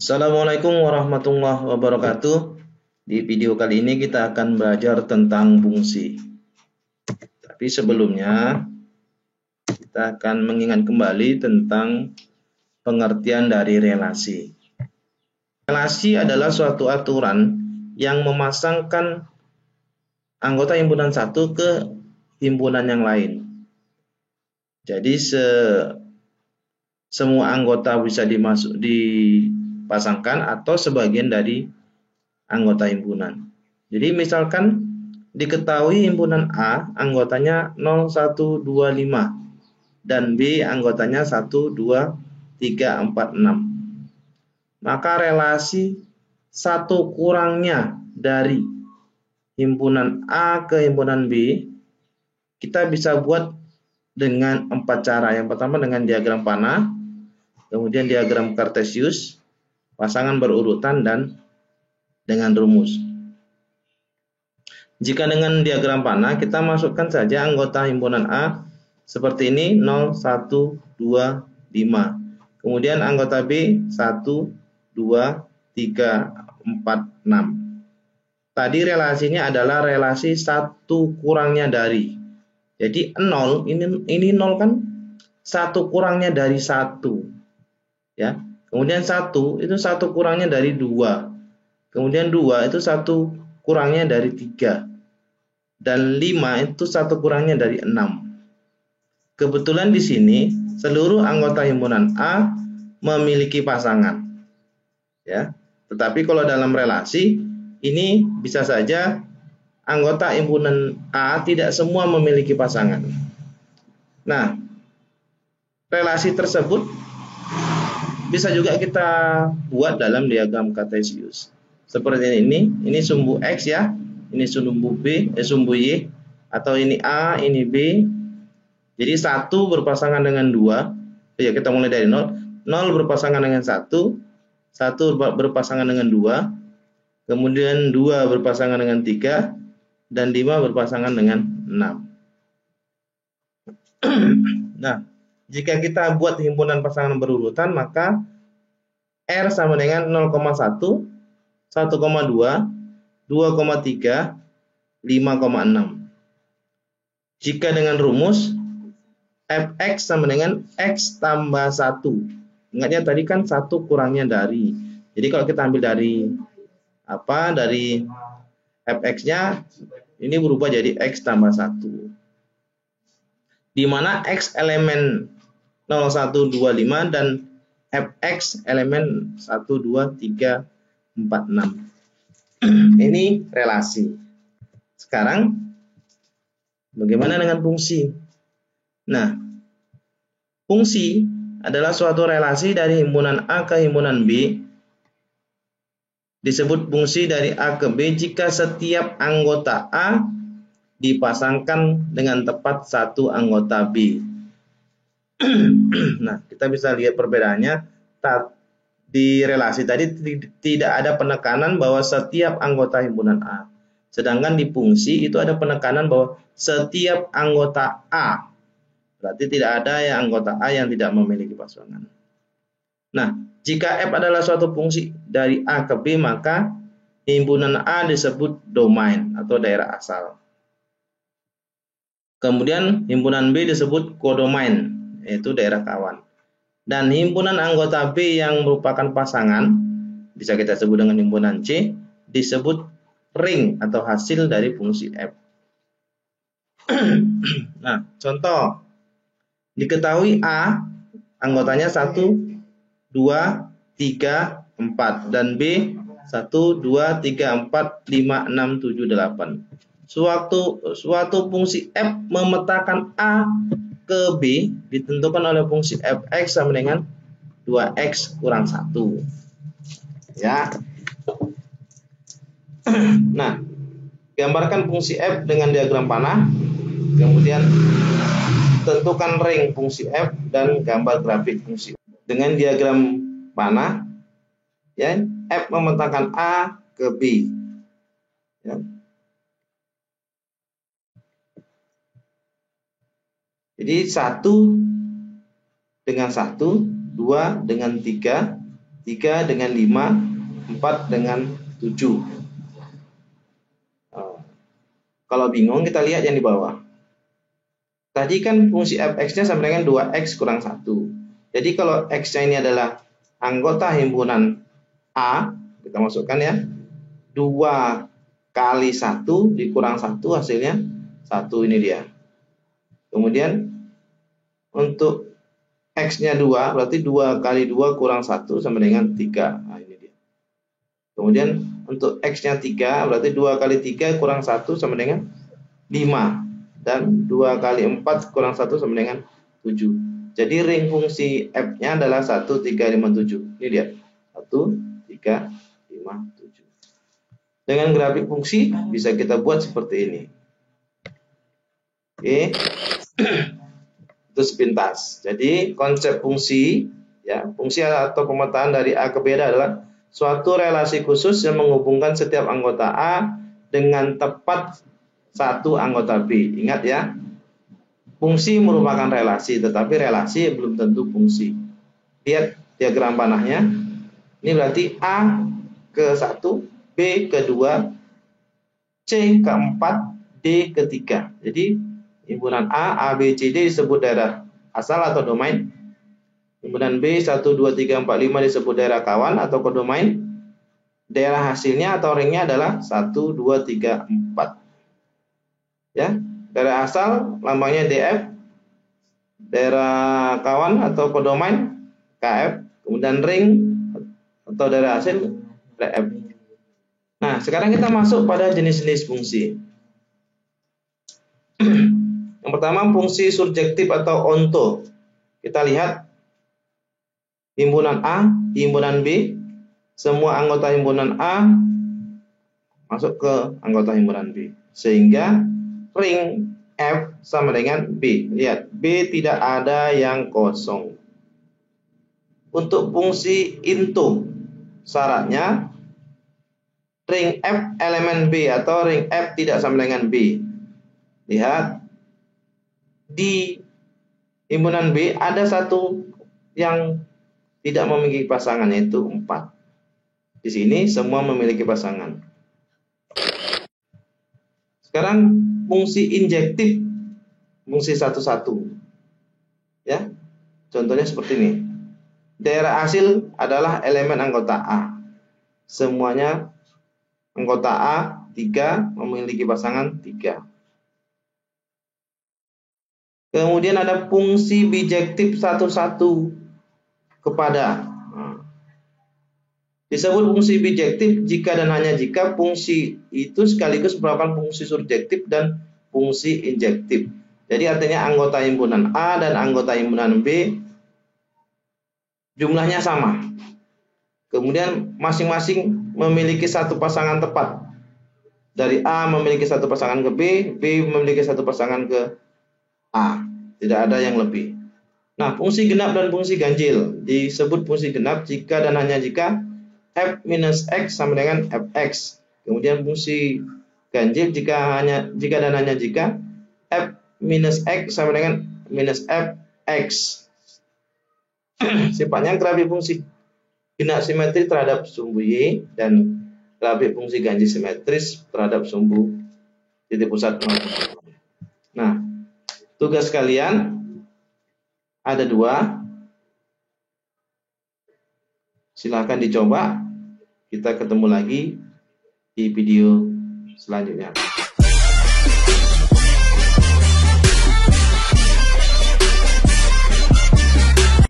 Assalamualaikum warahmatullahi wabarakatuh. Di video kali ini kita akan belajar tentang fungsi. Tapi sebelumnya kita akan mengingat kembali tentang pengertian dari relasi. Relasi adalah suatu aturan yang memasangkan anggota himpunan satu ke himpunan yang lain. Jadi semua anggota bisa dipasangkan atau sebagian dari anggota himpunan. Jadi misalkan diketahui himpunan A anggotanya 0125 dan B anggotanya 1, 2, 3, 4, 6. Maka relasi satu kurangnya dari himpunan A ke himpunan B kita bisa buat dengan 4 cara. Yang pertama dengan diagram panah, kemudian diagram kartesius, pasangan berurutan, dan dengan rumus. Jika dengan diagram panah, kita masukkan saja anggota himpunan A seperti ini 0, 1, 2, 5. Kemudian anggota B 1, 2, 3, 4, 6. Tadi relasinya adalah relasi satu kurangnya dari. Jadi 0 ini 0 kan satu kurangnya dari 1. Ya. Kemudian 1 itu satu kurangnya dari 2. Kemudian 2 itu satu kurangnya dari 3. Dan 5 itu satu kurangnya dari 6. Kebetulan di sini seluruh anggota himpunan A memiliki pasangan. Ya. Tetapi kalau dalam relasi ini bisa saja anggota himpunan A tidak semua memiliki pasangan. Nah, relasi tersebut bisa juga kita buat dalam diagram kartesius. Seperti ini sumbu X ya, ini sumbu sumbu Y, atau ini A, ini B. Jadi 1 berpasangan dengan 2. Ya, kita mulai dari 0. 0 berpasangan dengan 1, 1 berpasangan dengan 2, kemudian 2 berpasangan dengan 3, dan 5 berpasangan dengan 6. Nah, jika kita buat himpunan pasangan berurutan, maka R sama dengan 0,1, 1,2, 2,3, 5,6. Jika dengan rumus Fx sama dengan X tambah 1. Ingatnya tadi kan 1 kurangnya dari. Jadi kalau kita ambil dari Fx-nya ini berubah jadi X tambah 1. Di mana X elemen 0125 dan Fx elemen 1, 2, 3, 4, 6. Ini relasi. Sekarang bagaimana dengan fungsi? Nah, fungsi adalah suatu relasi dari himpunan A ke himpunan B. Disebut fungsi dari A ke B jika setiap anggota A dipasangkan dengan tepat satu anggota B. Nah, kita bisa lihat perbedaannya. Di relasi tadi tidak ada penekanan bahwa setiap anggota himpunan A. Sedangkan di fungsi itu ada penekanan bahwa setiap anggota A. Berarti tidak ada yang anggota A yang tidak memiliki pasangan. Nah, jika F adalah suatu fungsi dari A ke B, maka himpunan A disebut domain atau daerah asal. Kemudian himpunan B disebut kodomain, yaitu daerah kawan. Dan himpunan anggota B yang merupakan pasangan, bisa kita sebut dengan himpunan C, disebut ring atau hasil dari fungsi F. Nah, contoh. Diketahui A anggotanya 1, 2, 3, 4 dan B 1, 2, 3, 4, 5, 6, 7, 8. Suatu fungsi F memetakan A ke B ditentukan oleh fungsi Fx sama dengan 2x kurang 1. Ya. Nah, gambarkan fungsi F dengan diagram panah. Kemudian tentukan ring fungsi F dan gambar grafik fungsi F. Dengan diagram panah, ya, F memetakan A ke B. Ya. Jadi 1 dengan 1, 2 dengan 3, 3 dengan 5, 4 dengan 7. Kalau bingung kita lihat yang di bawah. Tadi kan fungsi fx-nya sama dengan 2x kurang 1. Jadi kalau x-nya ini adalah anggota himpunan A, kita masukkan ya. 2 kali 1 dikurang 1 hasilnya 1, ini dia. Kemudian untuk x-nya 2, berarti 2 kali 2 kurang 1 sama dengan 3. Nah, ini dia. Kemudian untuk x-nya 3, berarti 2 kali 3 kurang 1 sama dengan 5. Dan 2 kali 4 kurang 1 sama dengan 7. Jadi ring fungsi f-nya adalah 1, 3, 5, 7. Ini dia. 1, 3, 5, 7. Dengan grafik fungsi bisa kita buat seperti ini. Oke. Itu sepintas. Jadi konsep fungsi, ya, fungsi atau pemetaan dari A ke B adalah suatu relasi khusus yang menghubungkan setiap anggota A dengan tepat satu anggota B. Ingat ya, fungsi merupakan relasi, tetapi relasi belum tentu fungsi. Lihat diagram panahnya. Ini berarti A ke 1, B ke 2, C ke 4, D ke 3. Jadi himpunan A, B, C, D disebut daerah asal atau domain. Himpunan B 1, 2, 3, 4, 5 disebut daerah kawan atau kodomain. Daerah hasilnya atau ringnya adalah 1, 2, 3, 4. Ya, daerah asal lambangnya DF, daerah kawan atau kodomain KF, kemudian ring atau daerah hasil DF. Nah, sekarang kita masuk pada jenis-jenis fungsi. Yang pertama fungsi surjektif atau onto. Kita lihat himpunan A, himpunan B, semua anggota himpunan A masuk ke anggota himpunan B, sehingga ring F sama dengan B. Lihat, B tidak ada yang kosong. Untuk fungsi into, syaratnya ring F elemen B atau ring F tidak sama dengan B. Lihat, di himpunan B ada satu yang tidak memiliki pasangan, yaitu 4. Di sini semua memiliki pasangan. Sekarang fungsi injektif, fungsi satu-satu. Ya, contohnya seperti ini. Daerah hasil adalah elemen anggota A. Semuanya anggota A 3 memiliki pasangan 3. Kemudian ada fungsi bijektif satu-satu kepada. Disebut fungsi bijektif jika dan hanya jika fungsi itu sekaligus merupakan fungsi surjektif dan fungsi injektif. Jadi artinya anggota himpunan A dan anggota himpunan B jumlahnya sama. Kemudian masing-masing memiliki satu pasangan tepat. Dari A memiliki satu pasangan ke B, B memiliki satu pasangan ke A. Tidak ada yang lebih. Nah, fungsi genap dan fungsi ganjil disebut fungsi genap jika dan hanya jika F minus X sama dengan Fx. Kemudian fungsi ganjil jika dan hanya jika F minus X sama dengan minus Fx. Sifatnya grafik fungsi genap simetris terhadap sumbu Y dan grafik fungsi ganjil simetris terhadap sumbu titik pusat. Nah, tugas kalian ada 2. Silahkan dicoba. Kita ketemu lagi di video selanjutnya.